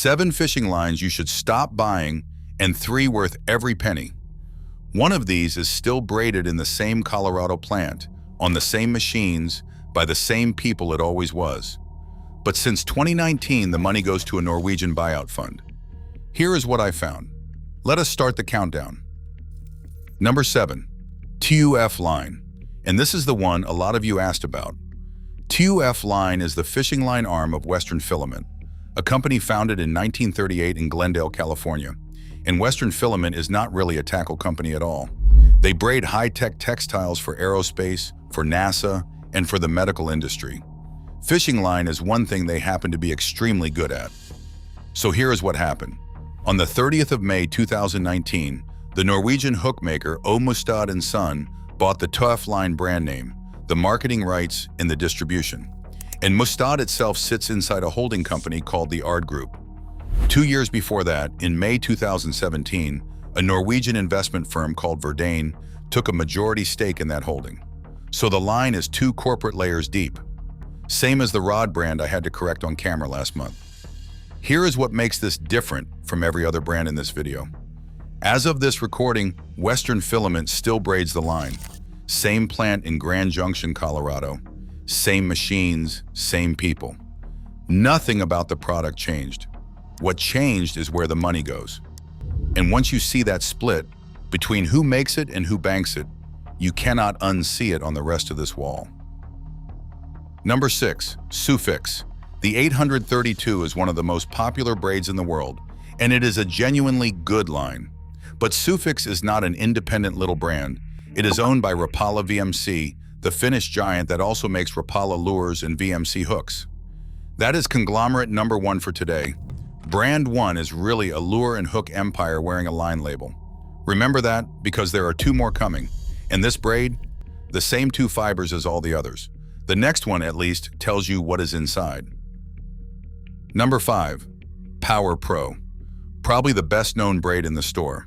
7 fishing lines you should stop buying, and 3 worth every penny. One of these is still braided in the same Colorado plant, on the same machines, by the same people it always was. But since 2019, the money goes to a Norwegian buyout fund. Here is what I found. Let us start the countdown. Number 7. TUF-Line. And this is the one a lot of you asked about. TUF-Line is the fishing line arm of Western Filament, a company founded in 1938 in Glendale, California. And Western Filament is not really a tackle company at all. They braid high-tech textiles for aerospace, for NASA, and for the medical industry. Fishing line is one thing they happen to be extremely good at. So here is what happened. On the 30th of May 2019, the Norwegian hookmaker O Mustad & Son bought the TUF-Line brand name, the marketing rights, and the distribution. And Mustad itself sits inside a holding company called the Ard Group. 2 years before that, in May 2017, a Norwegian investment firm called Verdane took a majority stake in that holding. So the line is 2 corporate layers deep. Same as the rod brand I had to correct on camera last month. Here is what makes this different from every other brand in this video. As of this recording, Western Filament still braids the line. Same plant in Grand Junction, Colorado. Same machines, same people. Nothing about the product changed. What changed is where the money goes. And once you see that split between who makes it and who banks it, you cannot unsee it on the rest of this wall. Number 6. Sufix. The 832 is one of the most popular braids in the world, and it is a genuinely good line. But Sufix is not an independent little brand. It is owned by Rapala VMC, the Finnish giant that also makes Rapala lures and VMC hooks. That is conglomerate number 1 for today. Brand 1 is really a lure and hook empire wearing a line label. Remember that, because there are 2 more coming. And this braid, the same 2 fibers as all the others. The next one, at least, tells you what is inside. Number 5. PowerPro. Probably the best-known braid in the store.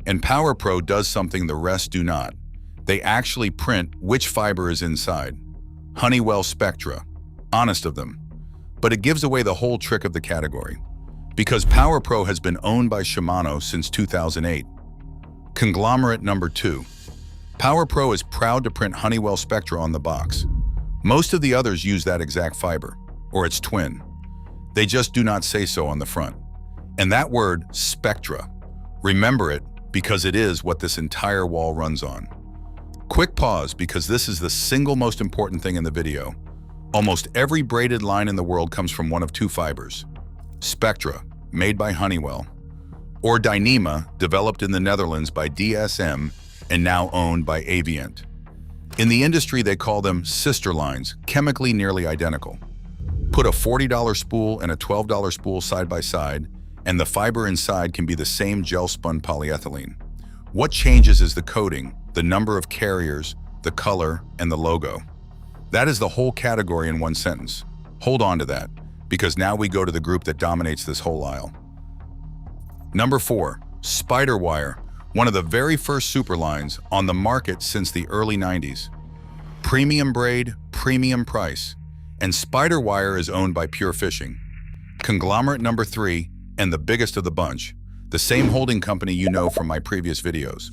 And PowerPro does something the rest do not. They actually print which fiber is inside. Honeywell Spectra. Honest of them. But it gives away the whole trick of the category. Because PowerPro has been owned by Shimano since 2008. Conglomerate number 2. PowerPro is proud to print Honeywell Spectra on the box. Most of the others use that exact fiber, or its twin. They just do not say so on the front. And that word, Spectra, remember it because it is what this entire wall runs on. Quick pause because this is the single most important thing in the video. Almost every braided line in the world comes from one of 2 fibers. Spectra, made by Honeywell, or Dyneema, developed in the Netherlands by DSM and now owned by Avient. In the industry, they call them sister lines, chemically nearly identical. Put a $40 spool and a $12 spool side by side, and the fiber inside can be the same gel-spun polyethylene. What changes is the coating, the number of carriers, the color, and the logo. That is the whole category in one sentence. Hold on to that, because now we go to the group that dominates this whole aisle. Number 4. SpiderWire, one of the very first super lines on the market since the early 90s. Premium braid, premium price, and SpiderWire is owned by Pure Fishing. Conglomerate number 3, and the biggest of the bunch, the same holding company you know from my previous videos.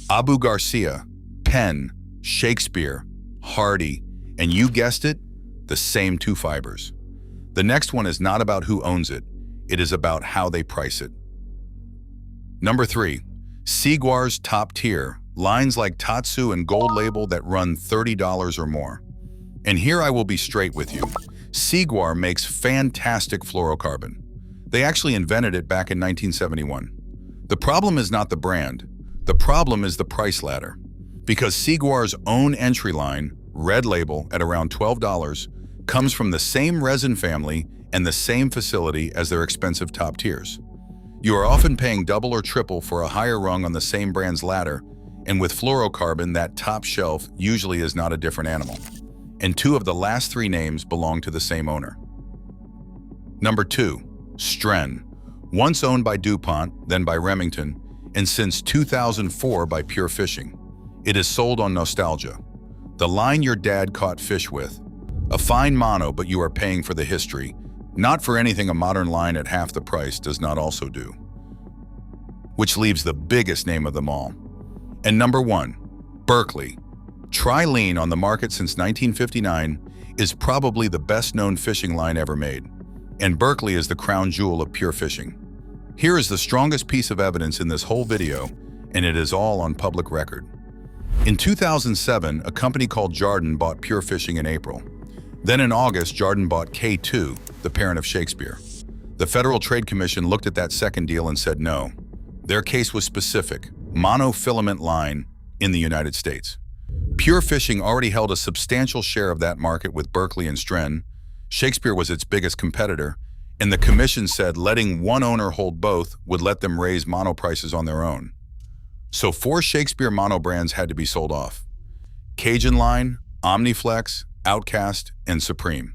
Abu Garcia, Penn, Shakespeare, Hardy, and you guessed it, the same 2 fibers. The next one is not about who owns it, it is about how they price it. Number 3. Seaguar's top tier, lines like Tatsu and Gold Label that run $30 or more. And here I will be straight with you. Seaguar makes fantastic fluorocarbon. They actually invented it back in 1971. The problem is not the brand. The problem is the price ladder. Because Seaguar's own entry line, Red Label at around $12, comes from the same resin family and the same facility as their expensive top tiers. You are often paying double or triple for a higher rung on the same brand's ladder, and with fluorocarbon, that top shelf usually is not a different animal. And 2 of the last 3 names belong to the same owner. Number 2. Stren, once owned by DuPont, then by Remington, and since 2004 by Pure Fishing. It is sold on nostalgia. The line your dad caught fish with. A fine mono, but you are paying for the history, Not for anything a modern line at half the price does not also do. Which leaves the biggest name of them all. And number 1, Berkley. Tri-Lean, on the market since 1959, is probably the best-known fishing line ever made. And Berkley is the crown jewel of pure fishing. Here is the strongest piece of evidence in this whole video, and it is all on public record. In 2007, a company called Jarden bought Pure Fishing in April. Then in August, Jarden bought K2, the parent of Shakespeare. The Federal Trade Commission looked at that second deal and said no. Their case was specific: monofilament line in the United States. Pure Fishing already held a substantial share of that market with Berkley and Stren. Shakespeare was its biggest competitor, and the commission said letting one owner hold both would let them raise mono prices on their own. So 4 Shakespeare mono brands had to be sold off: Cajun Line, Omniflex, Outcast, and Supreme.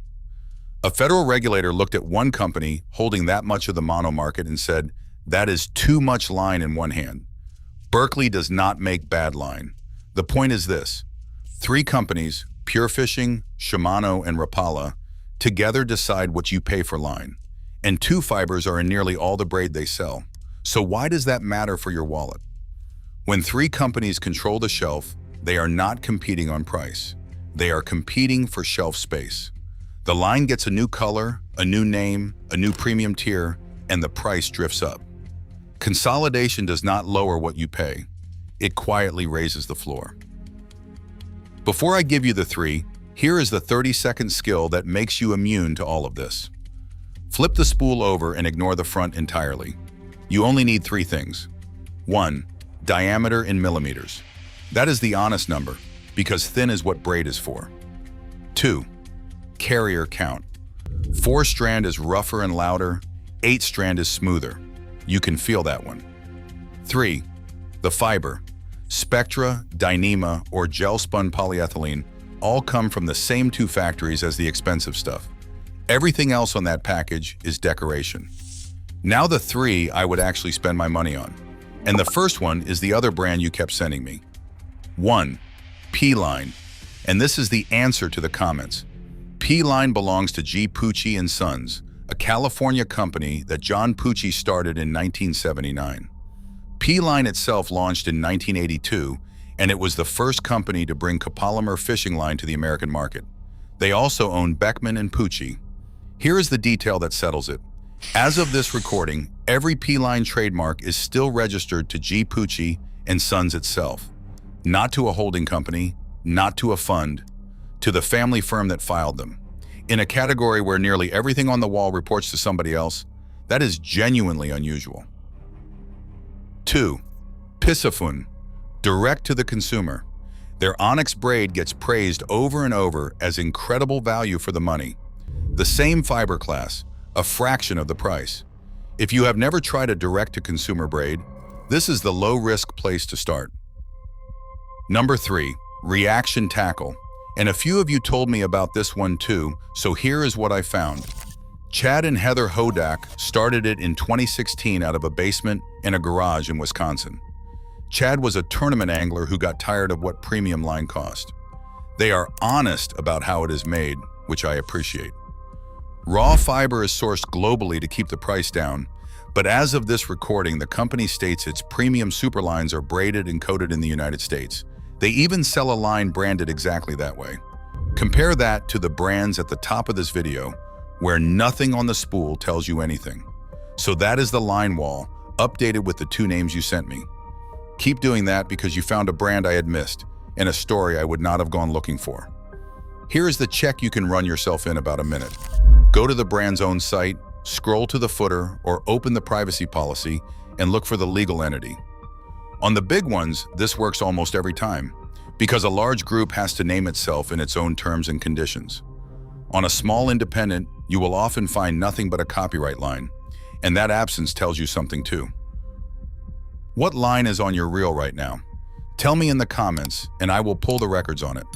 A federal regulator looked at one company holding that much of the mono market and said, that is too much line in one hand. Berkley does not make bad line. The point is this: 3 companies, Pure Fishing, Shimano, and Rapala, together decide what you pay for line. And 2 fibers are in nearly all the braid they sell. So why does that matter for your wallet? When 3 companies control the shelf, they are not competing on price. They are competing for shelf space. The line gets a new color, a new name, a new premium tier, and the price drifts up. Consolidation does not lower what you pay. It quietly raises the floor. Before I give you the 3, here is the 30-second skill that makes you immune to all of this. Flip the spool over and ignore the front entirely. You only need 3 things. 1. Diameter in millimeters. That is the honest number, because thin is what braid is for. 2. Carrier count. 4 strand is rougher and louder, 8 strand is smoother. You can feel that one. 3. The fiber. Spectra, Dyneema, or gel-spun polyethylene all come from the same 2 factories as the expensive stuff. Everything else on that package is decoration. Now the 3 I would actually spend my money on. And the first one is the other brand you kept sending me. 1. P-Line. And this is the answer to the comments. P-Line belongs to G. Pucci & Sons, a California company that John Pucci started in 1979. P-Line itself launched in 1982, and it was the first company to bring copolymer fishing line to the American market. They also own Beckman and Pucci. Here is the detail that settles it. As of this recording, every P-Line trademark is still registered to G. Pucci & Sons itself, not to a holding company, not to a fund, to the family firm that filed them. In a category where nearly everything on the wall reports to somebody else, that is genuinely unusual. 2. Piscifun. Direct to the consumer. Their onyx braid gets praised over and over as incredible value for the money. The same fiber class, a fraction of the price. If you have never tried a direct-to-consumer braid, this is the low-risk place to start. Number 3. Reaction tackle. And a few of you told me about this one too, so here is what I found. Chad and Heather Hodak started it in 2016 out of a basement in a garage in Wisconsin. Chad was a tournament angler who got tired of what premium line cost. They are honest about how it is made, which I appreciate. Raw fiber is sourced globally to keep the price down, but as of this recording, the company states its premium superlines are braided and coated in the United States. They even sell a line branded exactly that way. Compare that to the brands at the top of this video, where nothing on the spool tells you anything. So that is the line wall, updated with the 2 names you sent me. Keep doing that because you found a brand I had missed and a story I would not have gone looking for. Here is the check you can run yourself in about a minute. Go to the brand's own site, scroll to the footer, or open the privacy policy and look for the legal entity. On the big ones, this works almost every time, because a large group has to name itself in its own terms and conditions. On a small independent, you will often find nothing but a copyright line, and that absence tells you something too. What line is on your reel right now? Tell me in the comments, and I will pull the records on it.